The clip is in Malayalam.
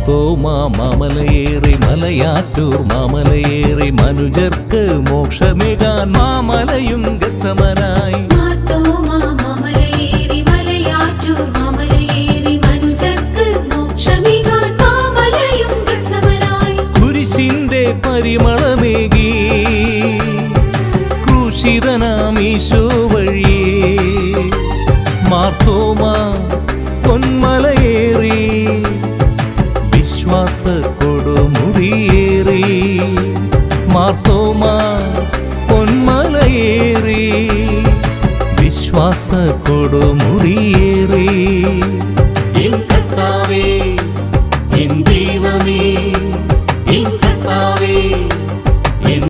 മാർത്തോമാ മാമലയേറി മലയാറ്റൂർ മാമലയേറി മനുജർക്ക് മോക്ഷമേകാൻ മാമലയും ഗത്സമനായി. കുരിശിന്റെ പരിമളമേകി ക്രൂശിതനാമീശോ വഴിയേ മാർത്തോമാ പൊന്മലയേറി വിശ്വാസ കൊടുമുടിയേറി. മാർത്തോമാ പൊന്മലയേറി വിശ്വാസ കൊടുമുടിയേറി.